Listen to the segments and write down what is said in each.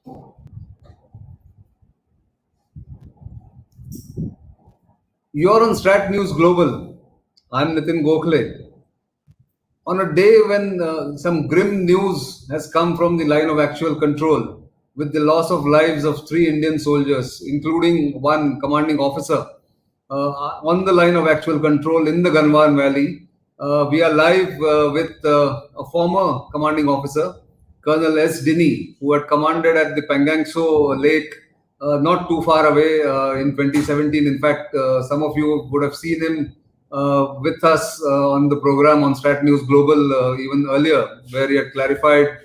You're on StratNewsGlobal. I'm Nitin Gokhale. On a day when some grim news has come from the line of actual control, with the loss of lives of 3 Indian soldiers, including one commanding officer, on the line of actual control in the Ganwan Valley, we are live with a former commanding officer, Col S. Dinny, who had commanded at the Pangong Tso Lake not too far away in 2017. In fact, some of you would have seen him with us on the program on Strat News Global even earlier, where he had clarified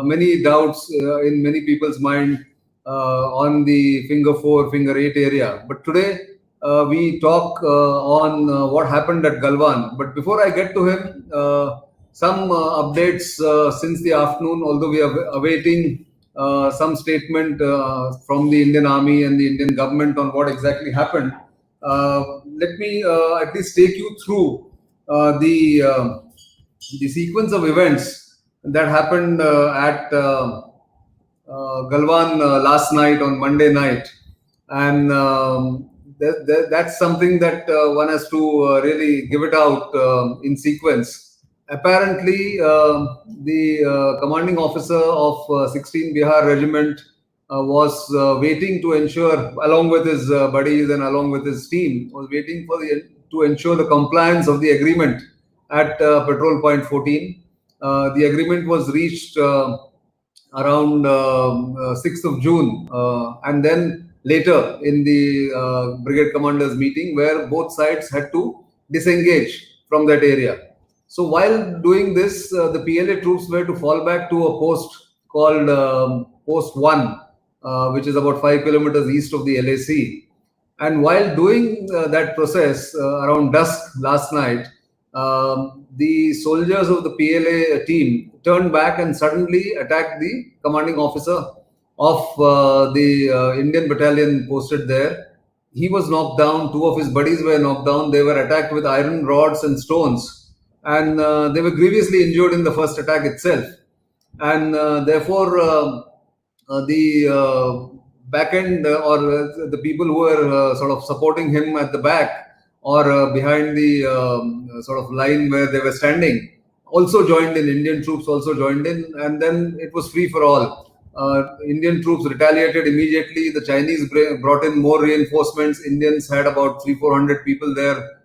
many doubts in many people's mind on the finger 4, finger 8 area. But today we talk on what happened at Galwan. But before I get to him, some updates since the afternoon, although we are awaiting some statement from the Indian Army and the Indian government on what exactly happened. Let me at least take you through the sequence of events that happened at Galwan last night on Monday night, and that's something that one has to really give it out in sequence. Apparently, the commanding officer of 16 Bihar Regiment was waiting to ensure, along with his buddies and along with his team, was waiting for to ensure the compliance of the agreement at Patrol Point 14. The agreement was reached around 6th of June, and then later in the brigade commanders meeting, where both sides had to disengage from that area. So while doing this, the PLA troops were to fall back to a post called Post 1, which is about 5 kilometers east of the LAC. And while doing that process around dusk last night, the soldiers of the PLA team turned back and suddenly attacked the commanding officer of the Indian battalion posted there. He was knocked down. Two of his buddies were knocked down. They were attacked with iron rods and stones, and they were grievously injured in the first attack itself. And therefore, the back end or the people who were sort of supporting him at the back or behind the sort of line where they were standing also joined in. Indian troops also joined in, and then it was free for all. Indian troops retaliated immediately. The Chinese brought in more reinforcements. Indians had about 300-400 people there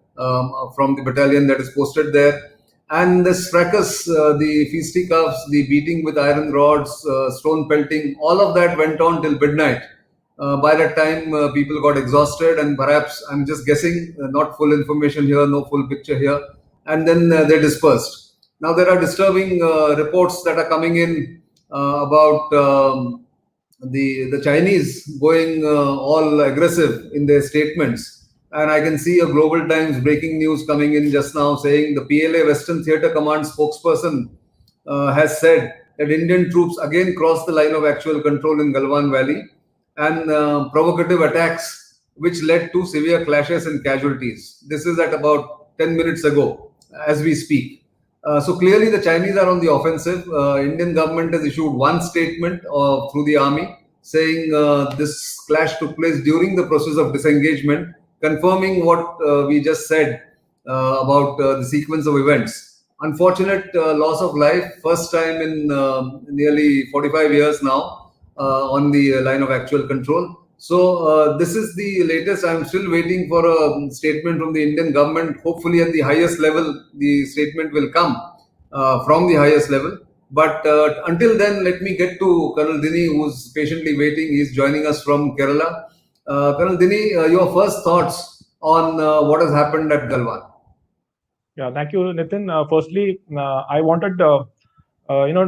from the battalion that is posted there. And this fracas, the fisticuffs, the beating with iron rods, stone pelting, all of that went on till midnight. By that time, people got exhausted, and perhaps I'm just guessing, not full information here, no full picture here, and then they dispersed. Now, there are disturbing reports that are coming in about the Chinese going all aggressive in their statements. And I can see a Global Times breaking news coming in just now saying the PLA Western Theatre Command spokesperson has said that Indian troops again crossed the line of actual control in Galwan Valley, and provocative attacks which led to severe clashes and casualties. This is at about 10 minutes ago as we speak. So clearly the Chinese are on the offensive. Indian government has issued one statement through the army saying this clash took place during the process of disengagement, confirming what we just said about the sequence of events. Unfortunate loss of life, first time in nearly 45 years now on the line of actual control. So this is the latest. I'm still waiting for a statement from the Indian government. Hopefully at the highest level, the statement will come from the highest level. But until then, let me get to Colonel Dinny, who's patiently waiting. He's joining us from Kerala. Colonel Dinny, your first thoughts on what has happened at Galwan? Yeah, thank you, Nitin. Firstly, I wanted,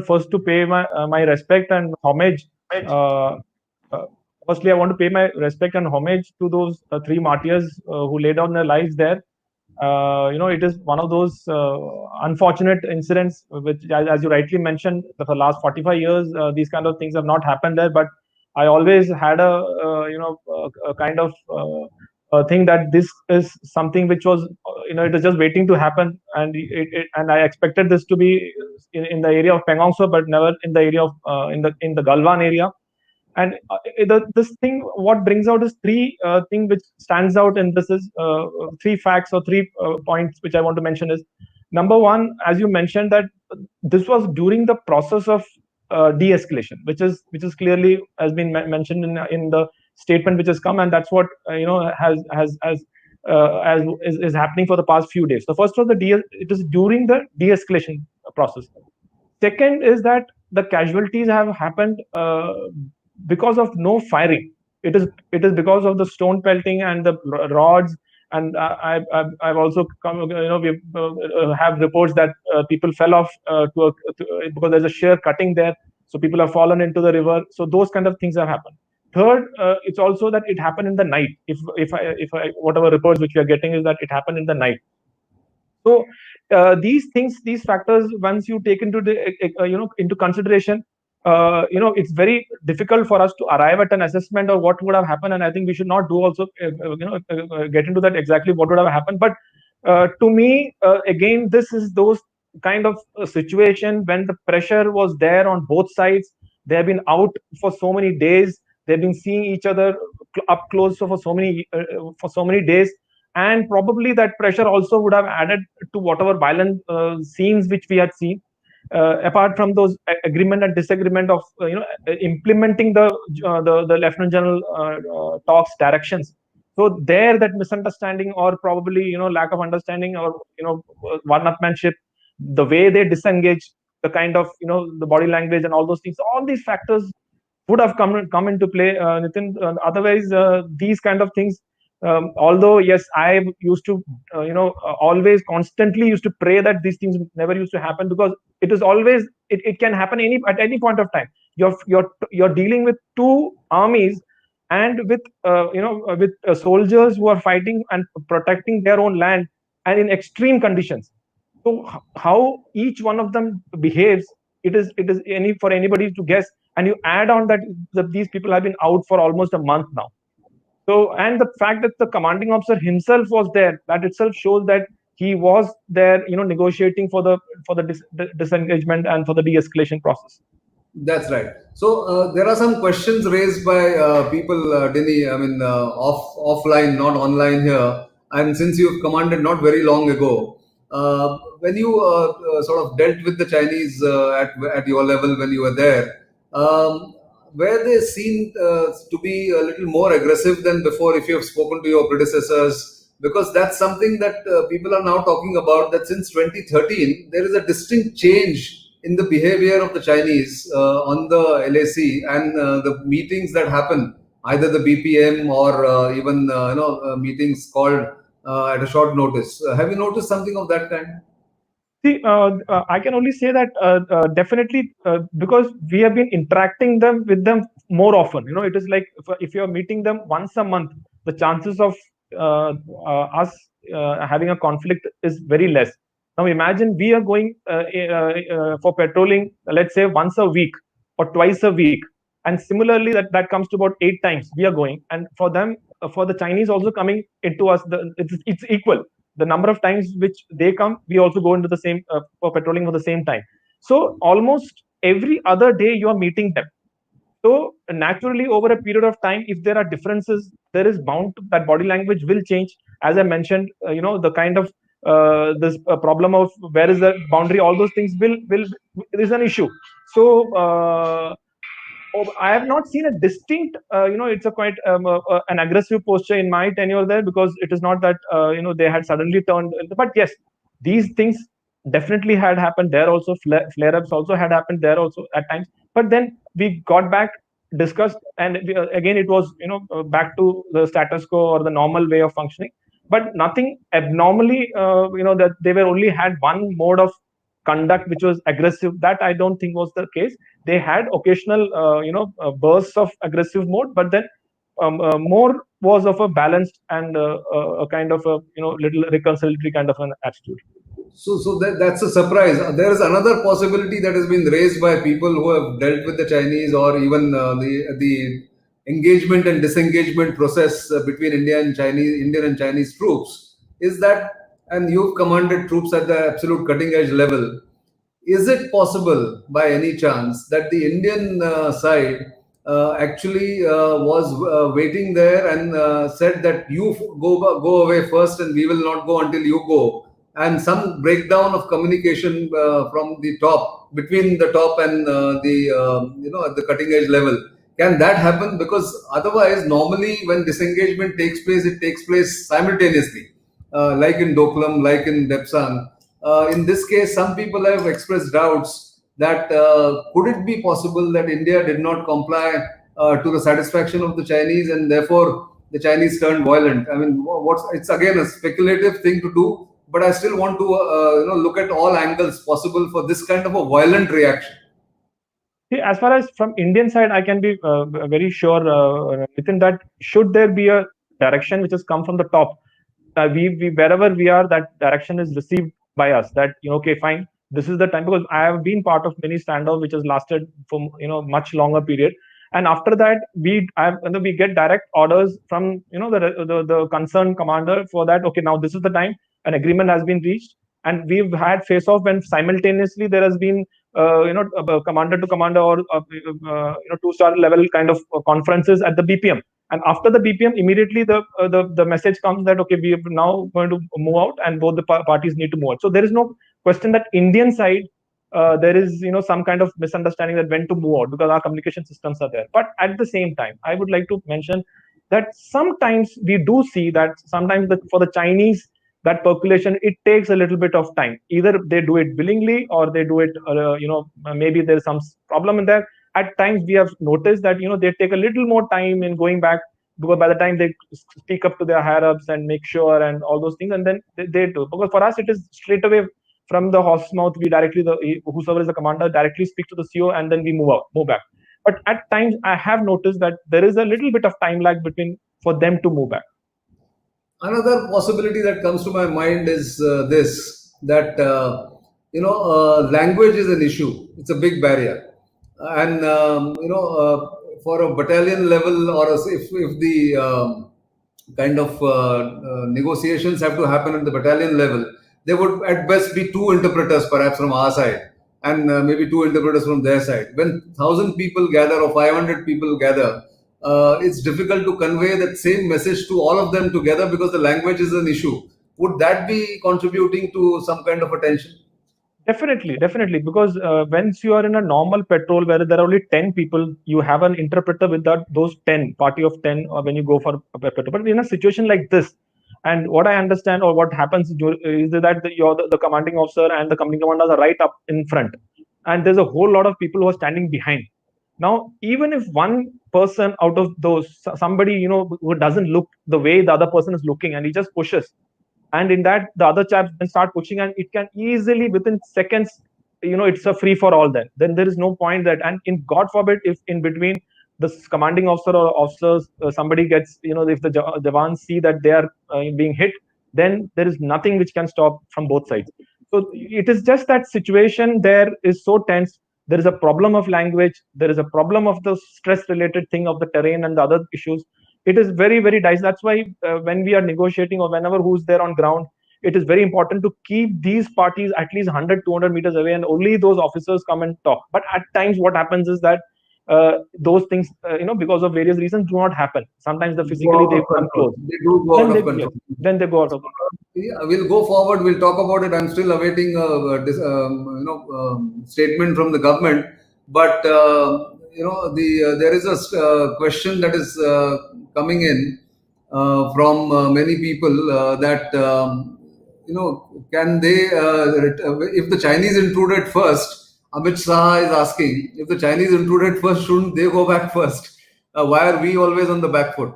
first to pay my respect and homage. Firstly, I want to pay my respect and homage to those three martyrs who laid down their lives there. It is one of those unfortunate incidents which, as you rightly mentioned, for the last 45 years, these kind of things have not happened there. But I always had a kind of thing that this is something which was, it is just waiting to happen, and and I expected this to be in the area of Pangong Tso, but never in the area of in the Galwan area. And this thing, what brings out is three thing which stands out, and this is three facts or three points which I want to mention is, number one, as you mentioned, that this was during the process of de-escalation, which is clearly has been mentioned in the statement which has come, and that's what as is happening for the past few days. The first was it is during the de-escalation process. Second is that the casualties have happened because of no firing. It is because of the stone pelting and the rods. And I've also come, we have reports that people fell off because there's a sheer cutting there, so people have fallen into the river. So those kind of things have happened. Third, it's also that it happened in the night. If I whatever reports which we are getting is that it happened in the night. So these things, these factors, once you take into into consideration, it's very difficult for us to arrive at an assessment of what would have happened. And I think we should not do also get into that exactly what would have happened. But to me, again, this is those kind of situation when the pressure was there on both sides. They have been out for so many days. They've been seeing each other up close for so many days, and probably that pressure also would have added to whatever violent scenes which we had seen. Apart from those agreement and disagreement of implementing the lieutenant general talks directions. So there, that misunderstanding or probably lack of understanding or one-upmanship, the way they disengage, the kind of the body language and all those things, all these factors would have come into play, Nitin. Otherwise, these kind of things. Although yes, I used to always constantly used to pray that these things never used to happen, because it is always it can happen at any point of time. You're dealing with two armies and with soldiers who are fighting and protecting their own land and in extreme conditions. So how each one of them behaves, it is for anybody to guess. And you add on that these people have been out for almost a month now. So, and the fact that the commanding officer himself was there, that itself shows that he was there, negotiating for the disengagement and for the de-escalation process. That's right. So there are some questions raised by people, Dinny. I mean, offline, not online here. And since you've commanded not very long ago, when you sort of dealt with the Chinese at your level when you were there, were they seen to be a little more aggressive than before? If you have spoken to your predecessors, because that's something that people are now talking about. That since 2013, there is a distinct change in the behavior of the Chinese on the LAC and the meetings that happen, either the BPM or even meetings called at a short notice. Have you noticed something of that kind? See, I can only say that definitely because we have been interacting with them more often. It is like if you are meeting them once a month, the chances of us having a conflict is very less. Now imagine we are going for patrolling, let's say once a week or twice a week, and similarly that comes to about 8 times we are going, and for them, for the Chinese also coming into us, it's equal. The number of times which they come, we also go into the same for patrolling for the same time. So almost every other day you are meeting them. So naturally, over a period of time, if there are differences, there is bound to, that body language will change. As I mentioned, the kind of this problem of where is the boundary, all those things will is an issue. So I have not seen a distinct, it's a quite an aggressive posture in my tenure there, because it is not that they had suddenly turned. But yes, these things definitely had happened there also. Flare-ups also had happened there also at times. But then we got back, discussed, and again it was back to the status quo or the normal way of functioning. But nothing abnormally, that they were only had one mode of conduct which was aggressive. That I don't think was the case. They had occasional bursts of aggressive mode, but then more was of a balanced and a kind of a little reconciliatory kind of an attitude. So that's a surprise. There is another possibility that has been raised by people who have dealt with the Chinese, or even the engagement and disengagement process between Indian and Chinese troops. Is that, and you've commanded troops at the absolute cutting edge level, is it possible by any chance that the Indian side actually was waiting there and said that you go away first and we will not go until you go. And some breakdown of communication from the top, between the top and at the cutting edge level. Can that happen? Because otherwise, normally when disengagement takes place, it takes place simultaneously, like in Doklam, like in Depsang. In this case, some people have expressed doubts that could it be possible that India did not comply to the satisfaction of the Chinese, and therefore the Chinese turned violent. I mean, it's again a speculative thing to do, but I still want to look at all angles possible for this kind of a violent reaction. See, as far as from Indian side, I can be very sure, Nitin, that should there be a direction which has come from the top, we wherever we are, that direction is received by us. That okay, fine, this is the time, because I have been part of many standoff which has lasted for much longer period, and after that we get direct orders from the concerned commander for that. Okay, now this is the time, an agreement has been reached, and we've had face off when simultaneously there has been commander to commander or 2-star level kind of conferences at the BPM. And after the BPM, immediately the message comes that okay, we are now going to move out, and both the parties need to move out. So there is no question that Indian side there is some kind of misunderstanding that when to move out, because our communication systems are there. But at the same time, I would like to mention that sometimes we do see that sometimes for the Chinese, that percolation, it takes a little bit of time. Either they do it willingly or they do it maybe there's some problem in there. At times we have noticed that they take a little more time in going back, because by the time they speak up to their higher ups and make sure and all those things, and then they do. Because for us it is straight away from the horse's mouth, we directly, whosoever is the commander, directly speak to the CO, and then we move back. But at times I have noticed that there is a little bit of time lag between for them to move back. Another possibility that comes to my mind is this, that language is an issue. It's a big barrier, and for a battalion level, or if the kind of negotiations have to happen at the battalion level, there would at best be 2 interpreters perhaps from our side, and maybe 2 interpreters from their side. When 1,000 people gather or 500 people gather, it's difficult to convey that same message to all of them together, because the language is an issue. Would that be contributing to some kind of a tension? Definitely, because once you are in a normal patrol where there are only 10 people, you have an interpreter with those 10, party of 10, or when you go for a patrol. But in a situation like this, and what I understand or what happens is that you're the commanding officer and the company commanders are right up in front, and there's a whole lot of people who are standing behind. Now, even if one person out of those, somebody who doesn't look the way the other person is looking, and he just pushes, and in that the other chaps then start pushing, and it can easily within seconds, it's a free for all. Then there is no point that, and in God forbid if in between the commanding officer or officers somebody gets, if the Jawans see that they are being hit, then there is nothing which can stop from both sides. So it is just that situation there is so tense. There is a problem of language, there is a problem of the stress related thing of the terrain and the other issues. It is very, very dicey. That's why when we are negotiating or whenever who's there on ground, it is very important to keep these parties at least 100-200 meters away, and only those officers come and talk. But at times what happens is that those things, because of various reasons, do not happen. Sometimes physically they come close. They do go out of control. Then they go out of control. Yeah, we'll go forward. We'll talk about it. I'm still awaiting statement from the government. But there is a question that is coming in from many people that can they, if the Chinese intruded first, Amit Shah is asking, if the Chinese intruded first, shouldn't they go back first? Why are we always on the back foot?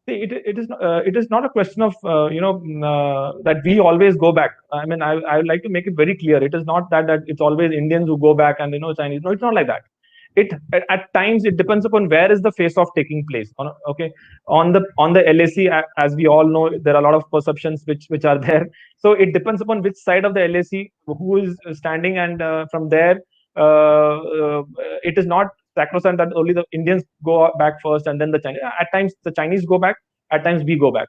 See, it is not a question of that we always go back. I mean, I would like to make it very clear. It is not that it's always Indians who go back and Chinese. No, it's not like that. It at times it depends upon where is the face-off taking place. On the LAC, as we all know, there are a lot of perceptions which are there. So it depends upon which side of the LAC who is standing, and from there it is not sacrosanct that only the Indians go back first and then the Chinese. At times the Chinese go back, at times we go back.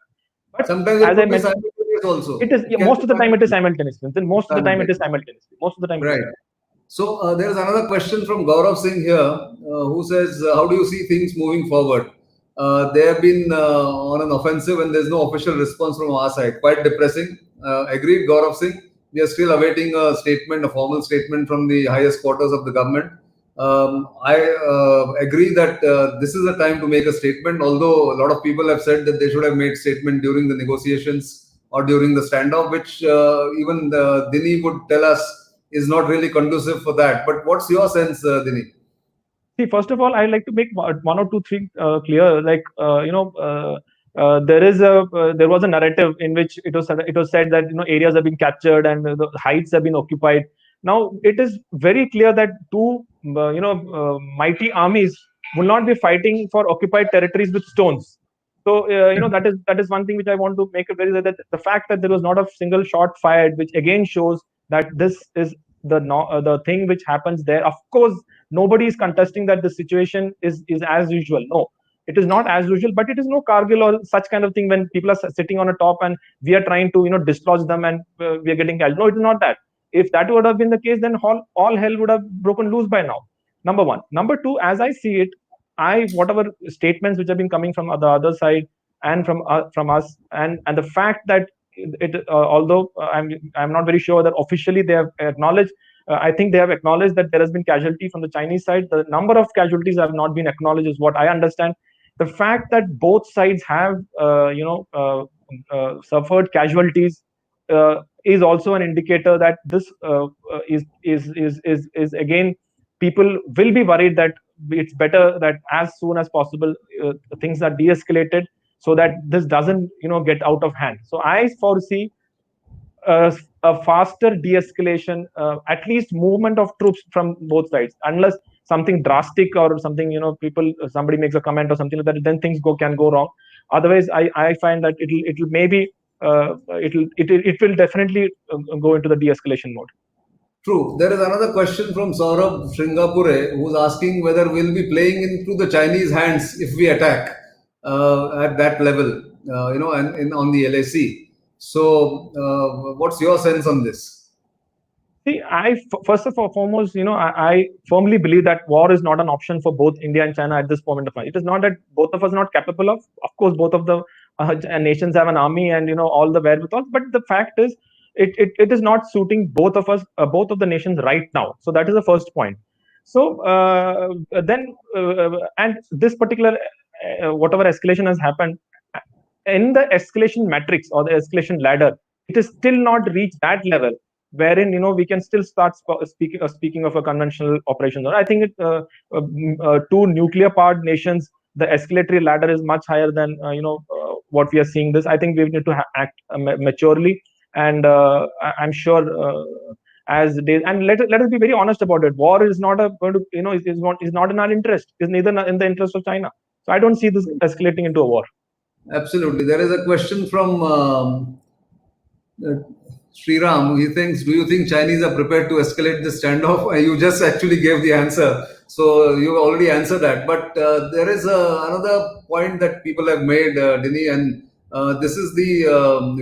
But sometimes as I mentioned, also. It is most of the time it is simultaneous. Then most of the time it is simultaneous. Most of the time. Right. So there's another question from Gaurav Singh here, who says, "How do you see things moving forward? They have been on an offensive, and there's no official response from our side. Quite depressing." Agreed, Gaurav Singh. We are still awaiting a statement, a formal statement from the highest quarters of the government. I agree that this is a time to make a statement. Although a lot of people have said that they should have made statement during the negotiations or during the standoff, which even Dinny would tell us is not really conducive for that. But what's your sense, Dinny? See, first of all, I'd like to make one or two things clear. Like, there was a narrative in which it was said that areas have been captured and the heights have been occupied. Now it is very clear that two mighty armies will not be fighting for occupied territories with stones. So that is one thing which I want to make it very clear, that the fact that there was not a single shot fired, which again shows that this is the thing which happens there. Of course, nobody is contesting that the situation is as usual. No, it is not as usual, but it is no Kargil or such kind of thing when people are sitting on a top and we are trying to dislodge them and we are getting killed. No, it is not that. If that would have been the case, then all hell would have broken loose by now. Number one. Number two, as I see it, whatever statements which have been coming from the other side and from us, and the fact that although I'm not very sure that officially they have acknowledged, I think they have acknowledged that there has been casualty from the Chinese side. The number of casualties have not been acknowledged, is what I understand. The fact that both sides have, suffered casualties is also an indicator that this is again, people will be worried that it's better that as soon as possible things are de-escalated so that this doesn't get out of hand. So I foresee a faster de-escalation, at least movement of troops from both sides, unless something drastic or something, somebody makes a comment or something like that, then things can go wrong. Otherwise, I find that it'll maybe it will definitely go into the de-escalation mode. True. There is another question from Saurabh Sringapure, who's asking whether we'll be playing into the Chinese hands if we attack at that level, and on the LAC. So, what's your sense on this? See, first of all, foremost, I firmly believe that war is not an option for both India and China at this moment of time. It is not that both of us are not capable of. Of course, both of the nations have an army and all the wherewithal. But the fact is, it is not suiting both of us, both of the nations right now. So that is the first point. So and this particular whatever escalation has happened in the escalation matrix or the escalation ladder, it is still not reached that level wherein we can still start speaking of a conventional operation. I think two nuclear powered nations, the escalatory ladder is much higher than what we are seeing. This, I think we need to act maturely, and I'm sure as days, and let us be very honest about it. War is not going to is not in our interest. Is neither in the interest of China. So I don't see this escalating into a war. Absolutely. There is a question from Sriram. He thinks, do you think Chinese are prepared to escalate this standoff? You just actually gave the answer. So you already answered that. But there is another point that people have made, Dinny, and this is the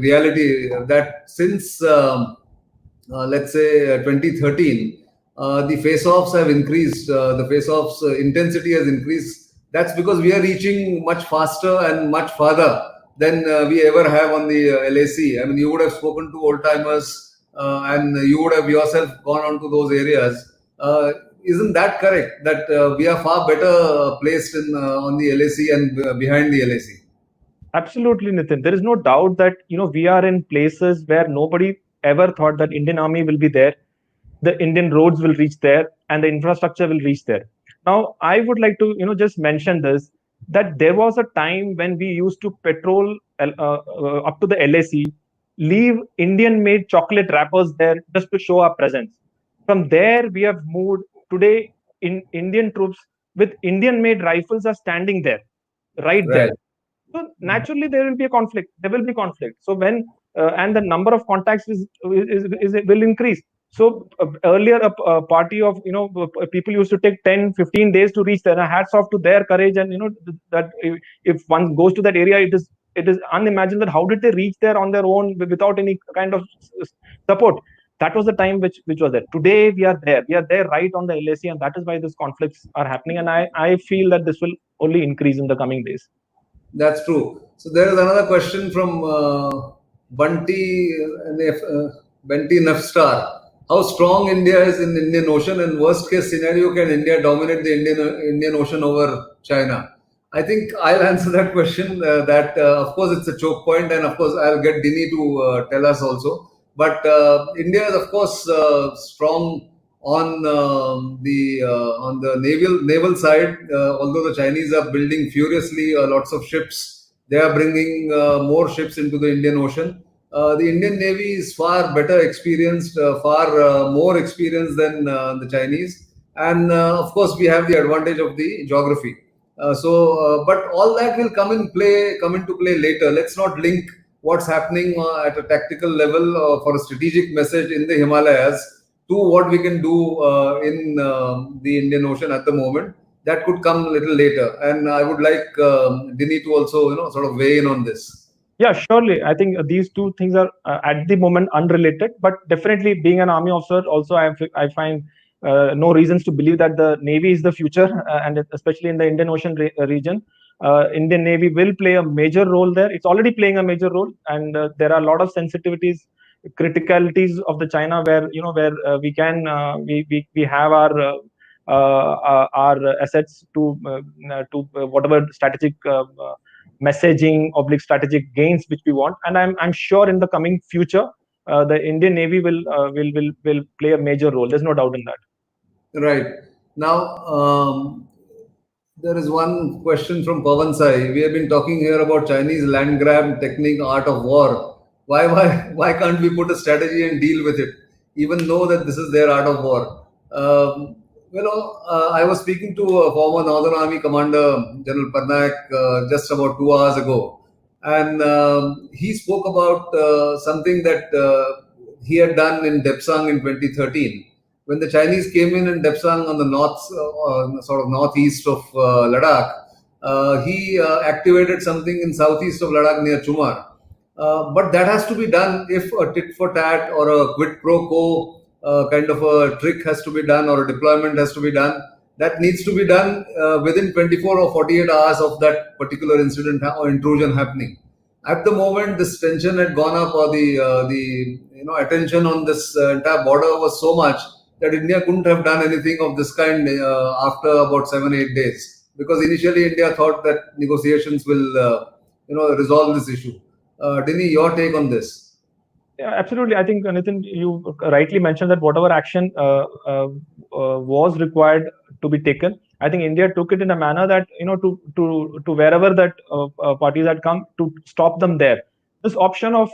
reality that since, let's say, 2013, the face-offs have increased. The face-offs intensity has increased. That's because we are reaching much faster and much farther than we ever have on the LAC. I mean, you would have spoken to old timers and you would have yourself gone on to those areas. Isn't that correct? That we are far better placed on the LAC and behind the LAC? Absolutely, Nitin. There is no doubt that we are in places where nobody ever thought that Indian Army will be there, the Indian roads will reach there, and the infrastructure will reach there. Now, I would like to just mention this, that there was a time when we used to patrol up to the LAC, leave Indian-made chocolate wrappers there just to show our presence. From there, we have moved. Today, Indian troops with Indian-made rifles are standing there, right there. So naturally, there will be a conflict. There will be conflict. So when and the number of contacts will increase. So earlier, a party of people used to take 10, 15 days to reach there. Hats off to their courage, and that if one goes to that area, it is unimaginable that how did they reach there on their own without any kind of support. That was the time which was there. Today we are there right on the LAC, and that is why these conflicts are happening. And I feel that this will only increase in the coming days. That's true. So there is another question from Bunty Bunty Nafstar. How strong India is in Indian Ocean, and worst case scenario, can India dominate the Indian Ocean over China? I think I'll answer that question. That of course it's a choke point, and of course I'll get Dinny to tell us also. But India is of course strong on the naval side. Although the Chinese are building furiously lots of ships, they are bringing more ships into the Indian Ocean. The Indian Navy is far better experienced, far more experienced than the Chinese, and of course we have the advantage of the geography. But all that will come into play later. Let's not link what's happening at a tactical level for a strategic message in the Himalayas to what we can do in the Indian Ocean at the moment. That could come a little later, and I would like Dinny to also, sort of weigh in on this. Yeah, surely. I think these two things are at the moment unrelated, but definitely being an army officer, also I find no reasons to believe that the Navy is the future, and especially in the Indian Ocean region. Indian Navy will play a major role there. It's already playing a major role, and there are a lot of sensitivities, criticalities of the China where we can we have our assets to whatever strategic messaging oblique strategic gains which we want. And I'm sure in the coming future the Indian Navy will play a major role. There's no doubt in that. Right. Now, there is one question from Pavan Sai. We have been talking here about Chinese land grab technique, art of war. Why can't we put a strategy and deal with it, even though that this is their art of war? I was speaking to a former Northern Army commander, General Parnaik, just about 2 hours ago, and he spoke about something that he had done in Depsang in 2013. When the Chinese came in Depsang on the sort of northeast of Ladakh, he activated something in southeast of Ladakh near Chumar. But that has to be done if a tit for tat or a quid pro quo kind of a trick has to be done, or a deployment has to be done. That needs to be done within 24 or 48 hours of that particular incident or intrusion happening. At the moment, this tension had gone up, or the attention on this entire border was so much that India couldn't have done anything of this kind after about 7-8 days, because initially India thought that negotiations will resolve this issue. Dinny, your take on this? Yeah, absolutely. I think, Nitin, you rightly mentioned that whatever action was required to be taken, I think India took it in a manner that to wherever that parties had come, to stop them there. This option of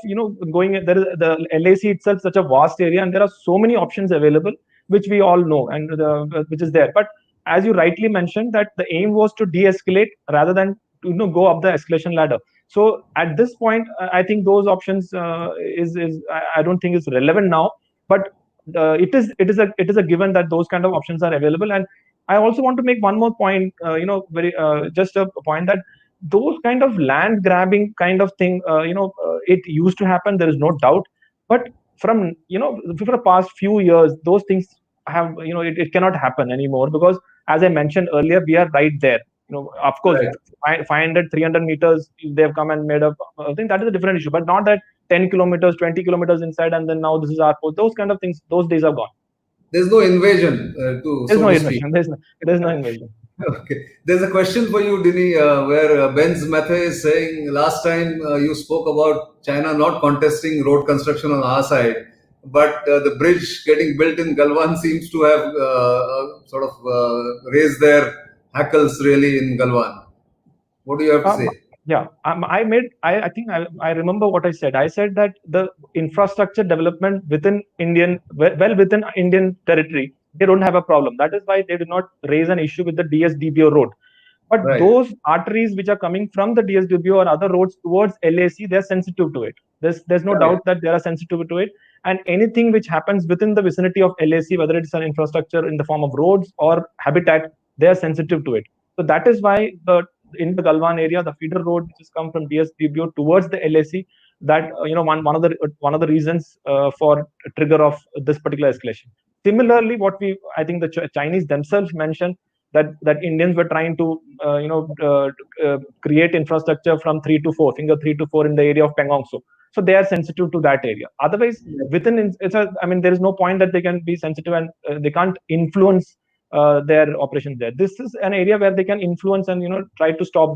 going there is the LAC itself such a vast area, and there are so many options available which we all know, and which is there. But as you rightly mentioned, that the aim was to de-escalate rather than to go up the escalation ladder. So at this point, I think those options I don't think is relevant now. But it is a given that those kind of options are available. And I also want to make one more point. Just a point that those kind of land grabbing kind of thing, it used to happen. There is no doubt. But from for the past few years, those things have it cannot happen anymore, because as I mentioned earlier, we are right there. Of course, right. 500, 300 meters, if they have come and made up, I think that is a different issue, but not that 10 kilometers, 20 kilometers inside, and then now this is our post. Those kind of things, those days are gone. There's no invasion There's no invasion. There's no invasion. Okay. There's a question for you, Dinny, where Ben's Mathe is saying, last time you spoke about China not contesting road construction on our side, but the bridge getting built in Galwan seems to have sort of raised their hackles really in Galwan. What do you have to say? Yeah, I think I remember what I said. I said that the infrastructure development within within Indian territory, they don't have a problem. That is why they did not raise an issue with the DSDBO road. But right. Those arteries which are coming from the DSDBO or other roads towards LAC, they're sensitive to it. There's no doubt that they are sensitive to it. And anything which happens within the vicinity of LAC, whether it's an infrastructure in the form of roads or habitat, they are sensitive to it. So that is why in the Galwan area, the feeder road which has come from DSDBO towards the LAC, that one of the reasons for trigger of this particular escalation. Similarly, I think the Chinese themselves mentioned that Indians were trying to create infrastructure from 3 to 4, finger 3 to 4 in the area of Pangong Tso. So they are sensitive to that area. Otherwise, there is no point that they can be sensitive and they can't influence their operations there. This is an area where they can influence and try to stop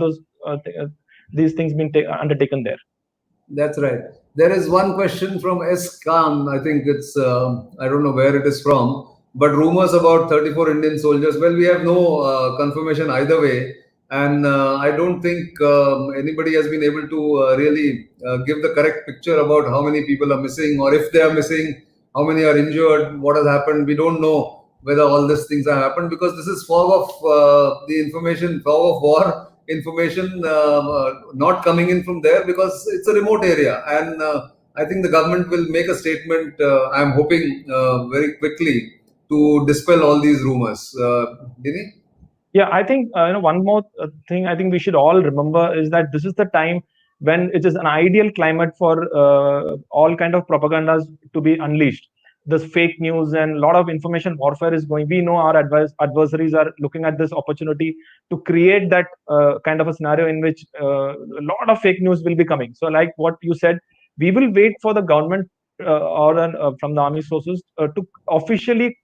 these things being undertaken there. That's right. There is one question from S. Khan. I think it's, I don't know where it is from, but rumors about 34 Indian soldiers. Well, we have no confirmation either way. And I don't think anybody has been able to really give the correct picture about how many people are missing, or if they are missing, how many are injured, what has happened. We don't know whether all these things have happened, because this is fog of the information, fog of war information not coming in from there, because it's a remote area. And I think the government will make a statement, I'm hoping, very quickly to dispel all these rumors. Dinny? Yeah, I think one more thing I think we should all remember is that this is the time when it is an ideal climate for all kind of propagandas to be unleashed. This fake news and a lot of information warfare is going. We know our adversaries are looking at this opportunity to create that kind of a scenario in which a lot of fake news will be coming. So like what you said, we will wait for the government or from the army sources to officially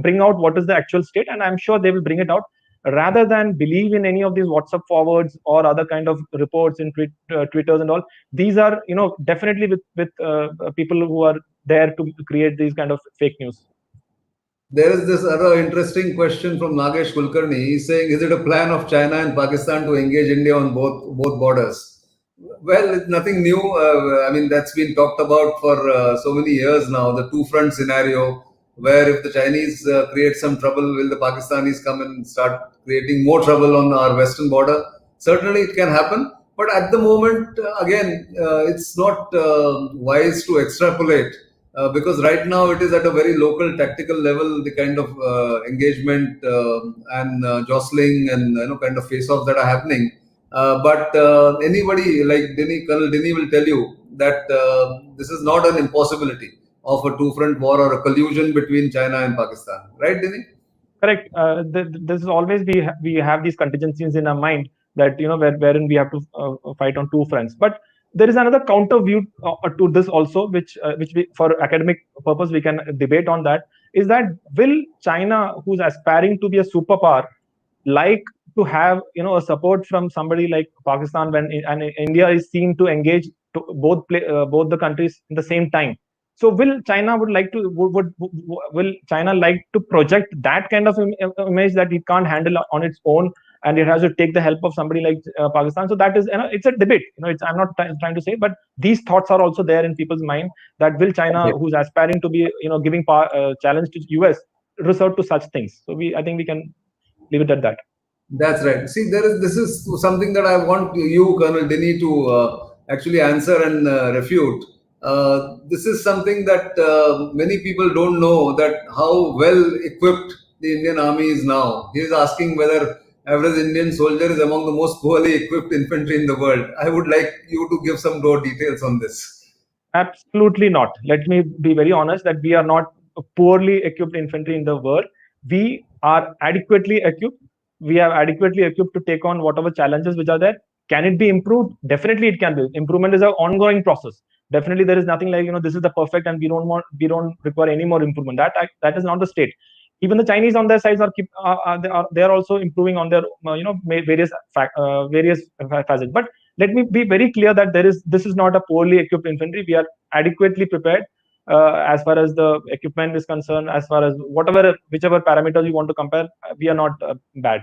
bring out what is the actual state, and I'm sure they will bring it out, rather than believe in any of these WhatsApp forwards or other kind of reports in Twitters and all. These are definitely with people who are there to create these kind of fake news. There is this other interesting question from Nagesh Kulkarni. He's saying, is it a plan of China and Pakistan to engage India on both borders? Well, it's nothing new. I mean, that's been talked about for so many years now, the two-front scenario, where if the Chinese create some trouble, will the Pakistanis come and start creating more trouble on our western border? Certainly it can happen. But at the moment, again, it's not wise to extrapolate, because right now it is at a very local tactical level, the kind of engagement and jostling and kind of face-offs that are happening. But anybody like Dinny, Colonel Dinny will tell you that this is not an impossibility of a two-front war or a collusion between China and Pakistan. Right, Dinny? Correct. This is always we have these contingencies in our mind that wherein we have to fight on two fronts. But there is another counter view to this also, which we, for academic purpose, we can debate on that. Is that will China, who's aspiring to be a superpower, like to have a support from somebody like Pakistan when India is seen to engage to both the countries in the same time? So will China will China like to project that kind of image that it can't handle on its own, and it has to take the help of somebody like Pakistan? So that is, it's a debate. I'm not trying to say, but these thoughts are also there in people's mind, that will China, who's aspiring to be, giving challenge to US, resort to such things? So I think we can leave it at that. That's right. See, this is something that I want you, Colonel Dinny, to actually answer and refute. This is something that many people don't know, that how well equipped the Indian Army is now. He is asking whether average Indian soldier is among the most poorly equipped infantry in the world. I would like you to give some more details on this. Absolutely not. Let me be very honest that we are not a poorly equipped infantry in the world. We are adequately equipped. We are adequately equipped to take on whatever challenges which are there. Can it be improved? Definitely it can be. Improvement is an ongoing process. Definitely there is nothing like, this is the perfect and we don't require any more improvement. That is not the state. Even the Chinese on their sides they are also improving on their various facets. But let me be very clear that this is not a poorly equipped infantry. We are adequately prepared as far as the equipment is concerned, as far as whichever parameters you want to compare. We are not bad.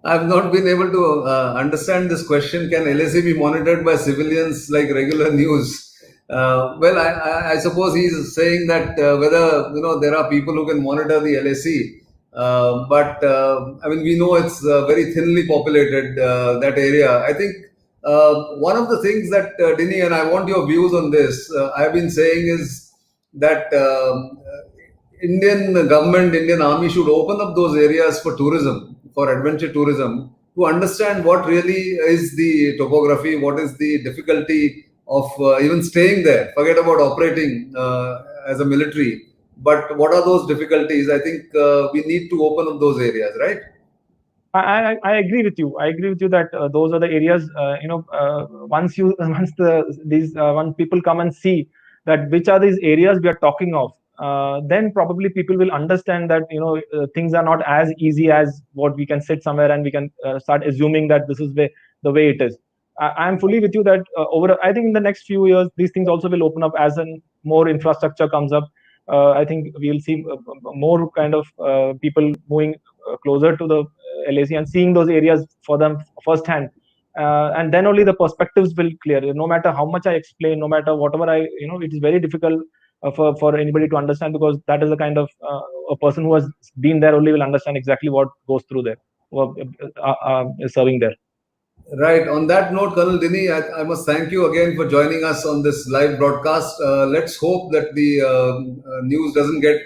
I've not been able to understand this question. Can LAC be monitored by civilians like regular news? Well, I suppose he's saying that whether there are people who can monitor the LAC, but I mean, we know it's very thinly populated, that area. I think one of the things that Dinny, and I want your views on this, I've been saying is that Indian government, Indian Army should open up those areas for tourism, for adventure tourism, to understand what really is the topography, what is the difficulty of even staying there. Forget about operating as a military, but what are those difficulties? I think we need to open up those areas, right? I agree with you. I agree with you that those are the areas. Once when people come and see that which are these areas we are talking of, then probably people will understand that things are not as easy as what we can sit somewhere and we can start assuming that this is the way it is. I am fully with you that I think in the next few years these things also will open up as more infrastructure comes up. I think we will see more kind of people moving closer to the LAC and seeing those areas for them firsthand. And then only the perspectives will clear. No matter how much I explain, no matter whatever it is very difficult for anybody to understand, because that is the kind of a person who has been there only will understand exactly what goes through there, serving there. Right. On that note, Colonel Dinny, I must thank you again for joining us on this live broadcast. Let's hope that the news doesn't get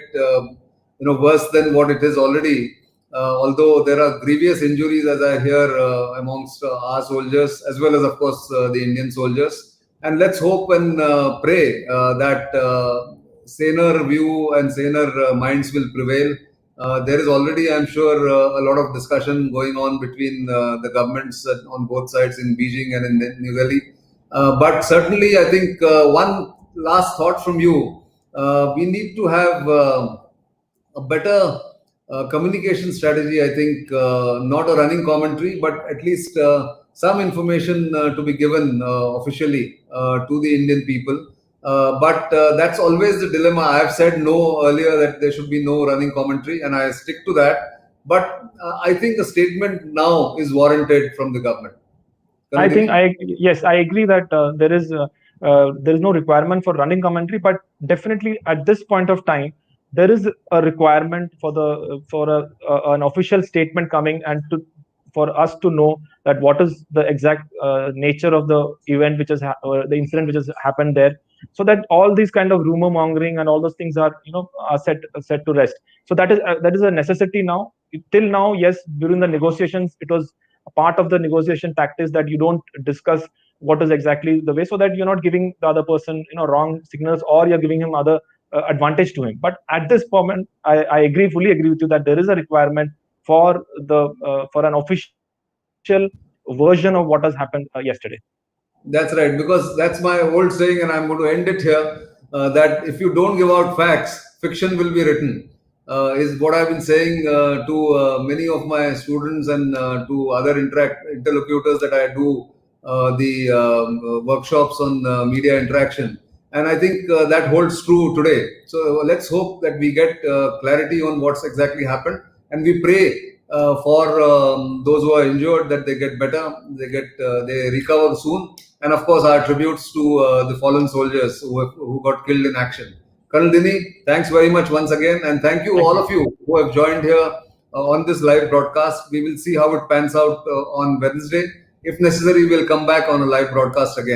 worse than what it is already. Although there are grievous injuries, as I hear, amongst our soldiers, as well as, of course, the Indian soldiers. And let's hope and pray that saner view and saner minds will prevail. There is already, I'm sure, a lot of discussion going on between the governments on both sides in Beijing and in New Delhi. But certainly, I think one last thought from you. We need to have a better communication strategy. I think not a running commentary, but at least some information to be given officially to the Indian people. But that's always the dilemma. I have said no earlier that there should be no running commentary, and I stick to that. But I think a statement now is warranted from the government. I agree that there is no requirement for running commentary, but definitely at this point of time, there is a requirement for an official statement coming and for us to know that what is the exact nature of the event the incident which has happened there, so that all these kind of rumor mongering and all those things are set to rest. So that is a necessity now. Till now, yes, during the negotiations, it was a part of the negotiation tactics that you don't discuss what is exactly the way, so that you're not giving the other person wrong signals, or you're giving him other advantage to him. But at this moment, I fully agree with you that there is a requirement for an official version of what has happened yesterday. That's right, because that's my old saying, and I'm going to end it here. That if you don't give out facts, fiction will be written. Is what I've been saying to many of my students and to other interlocutors that I do the workshops on media interaction. And I think that holds true today. So let's hope that we get clarity on what's exactly happened, and we pray for those who are injured that they get better, they recover soon, and of course our tributes to the fallen soldiers who got killed in action. Colonel Dinny, thanks very much once again, and thank you all of you who have joined here on this live broadcast. We will see how it pans out on Wednesday. If necessary, we'll come back on a live broadcast again.